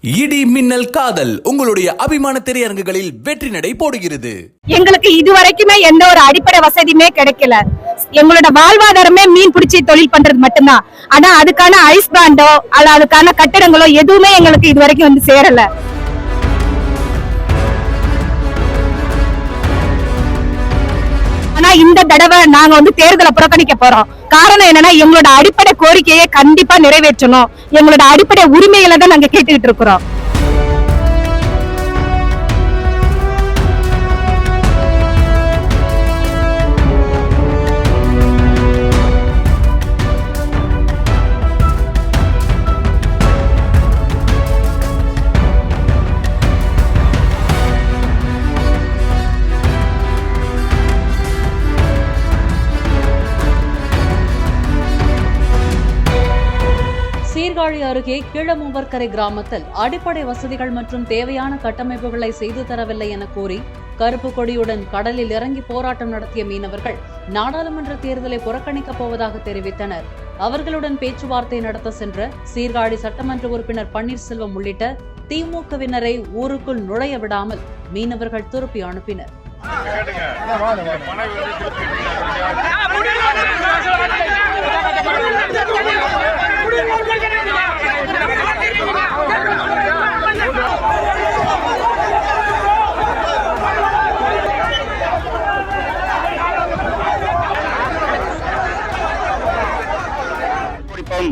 இடி மின்னல் காதல் உங்களுடைய அபிமான திரையரங்குகளில் வெற்றி நடை போடுகிறது. எங்களுக்கு இதுவரைக்குமே எந்த ஒரு அடிப்படை வசதியுமே கிடைக்கல. எங்களோட வாழ்வாதாரமே மீன் பிடிச்சி தொழில் பண்றது மட்டும்தான். ஆனா அதுக்கான ஐஸ் பிராண்டோ அல்ல அதுக்கான கட்டிடங்களோ எதுவுமே எங்களுக்கு இதுவரைக்கும் வந்து சேரல. ஆனா இந்த தடவை நாங்க வந்து தேர்தலை புறக்கணிக்க போறோம். காரணம் என்னன்னா எங்களோட அடிப்படை கோரிக்கையை கண்டிப்பா நிறைவேற்றணும். எங்களோட அடிப்படை உரிமைகளை தான் நாங்க கேட்டுக்கிட்டு இருக்கிறோம். சீர்காழி அருகே கீழமூவர்கரை கிராமத்தில் அடிப்படை வசதிகள் மற்றும் தேவையான கட்டமைப்புகளை செய்து தரவில்லை என கூறி கருப்பு கொடியுடன் கடலில் இறங்கி போராட்டம் நடத்திய மீனவர்கள் நாடாளுமன்ற தேர்தலை புறக்கணிக்கப் போவதாக தெரிவித்தனர். அவர்களுடன் பேச்சுவார்த்தை நடத்த சென்ற சீர்காழி சட்டமன்ற உறுப்பினர் பன்னீர்செல்வம் உள்ளிட்ட திமுகவினரை ஊருக்குள் நுழைய விடாமல் மீனவர்கள் திருப்பி அனுப்பினர்.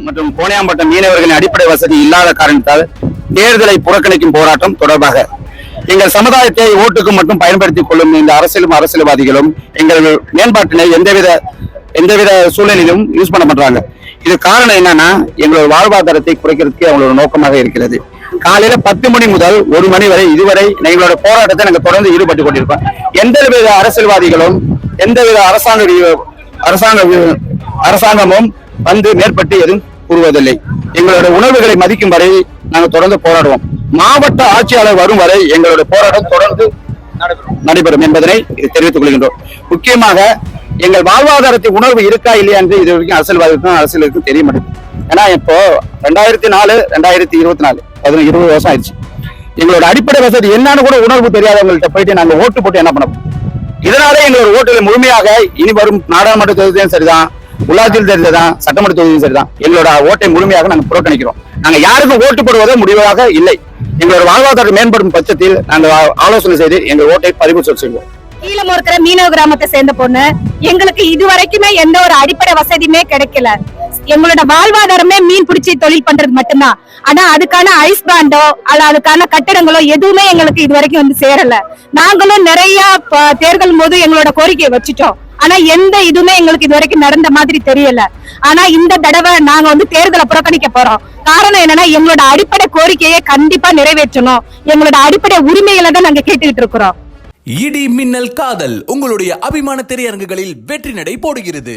மற்றும் கோணையாம்பட்டம் மீனவர்களின் அடிப்படை வசதி இல்லாத காரணத்தால் தேர்தலை புறக்கணிக்கும் போராட்டம் தொடர்பாக எங்கள் சமுதாயத்தை ஓட்டுக்கு மட்டும் பயன்படுத்திக் கொள்ளும் இந்த அரசியல்வாதிகளும் எங்கள் மேம்பாட்டினை எந்தவித சூழ்நிலையிலும் யூஸ் பண்ண பண்றாங்க. இது காரணம் என்னன்னா எங்களோட வாழ்வாதாரத்தை குறைக்கிறதுக்கு அவங்களோட நோக்கமாக இருக்கிறது. காலையில 10 மணி முதல் 1 மணி வரை இதுவரை எங்களோட போராட்டத்தை நாங்கள் தொடர்ந்து ஈடுபட்டு கொண்டிருக்கோம். எந்தவித அரசியல்வாதிகளும் எந்தவித அரசாங்கமும் வந்து மேற்பட்டு எதுவும் கூறுவதில்லை. எங்களோட உணர்வுகளை மதிக்கும் வரை நாங்கள் தொடர்ந்து போராடுவோம். மாவட்ட ஆட்சியாளர் வரும் வரை எங்களோட போராட்டம் தொடர்ந்து நடைபெறும் என்பதனை தெரிவித்துக் கொள்கின்றோம். முக்கியமாக எங்கள் வாழ்வாதாரத்தை உணர்வு இருக்கா இல்லையா என்று இது வரைக்கும் அரசியலுக்கும் தெரிய மாட்டேங்குது. ஏன்னா இப்போ 2004 2024 20 வருஷம் ஆயிடுச்சு. எங்களோட அடிப்படை வசதி என்னன்னு கூட உணர்வு தெரியாதவங்கள்ட்ட போயிட்டு நாங்க ஓட்டு போட்டு என்ன பண்ண போறோம்? இதனாலே எங்களோட ஓட்டுகளை முழுமையாக இனி வரும் நாடாளுமன்ற தேர்தலும் சரிதான், உள்ளாட்சி தேர்தல் தான், சட்டமன்ற தொகுதியும் சரிதான், எங்களோட ஓட்டை முழுமையாக நாங்கள் புறக்கணிக்கிறோம். நாங்க யாருக்கும் ஓட்டு போடுவதோ முடிவாக இல்லை. எங்களோட வாழ்வாதாரம் மேம்படும் பட்சத்தில் நாங்கள் ஆலோசனை செய்து எங்கள் ஓட்டை பதிவு செய்வோம். கீழமூர்கர மீனவ கிராமத்தை சேர்ந்த பொண்ணு. எங்களுக்கு இதுவரைக்குமே எந்த ஒரு அடிப்படை வசதியுமே கிடைக்கல. எங்களோட வாழ்வாதாரமே மீன் பிடிச்சி தொழில் பண்றது மட்டும்தான். ஆனா அதுக்கான ஐஸ் பிராண்டோ அல்ல அதுக்கான கட்டிடங்களோ எதுவுமே எங்களுக்கு இதுவரைக்கும் வந்து சேரல. நாங்களும் நிறைய தேர்தல் போது எங்களோட கோரிக்கையை வச்சுட்டோம். ஆனா எந்த இதுவுமே எங்களுக்கு இது வரைக்கும் நடந்த மாதிரி தெரியல. ஆனா இந்த தடவை நாங்க வந்து தேர்தலை புறக்கணிக்க போறோம். காரணம் என்னன்னா எங்களோட அடிப்படை கோரிக்கையை கண்டிப்பா நிறைவேற்றணும். எங்களோட அடிப்படை உரிமைகளை தான் நாங்க கேட்டுக்கிட்டு இருக்கிறோம். இடி மின்னல் காதல் உங்களுடைய அபிமான திரையரங்குகளில் வெற்றி நடை போடுகிறது.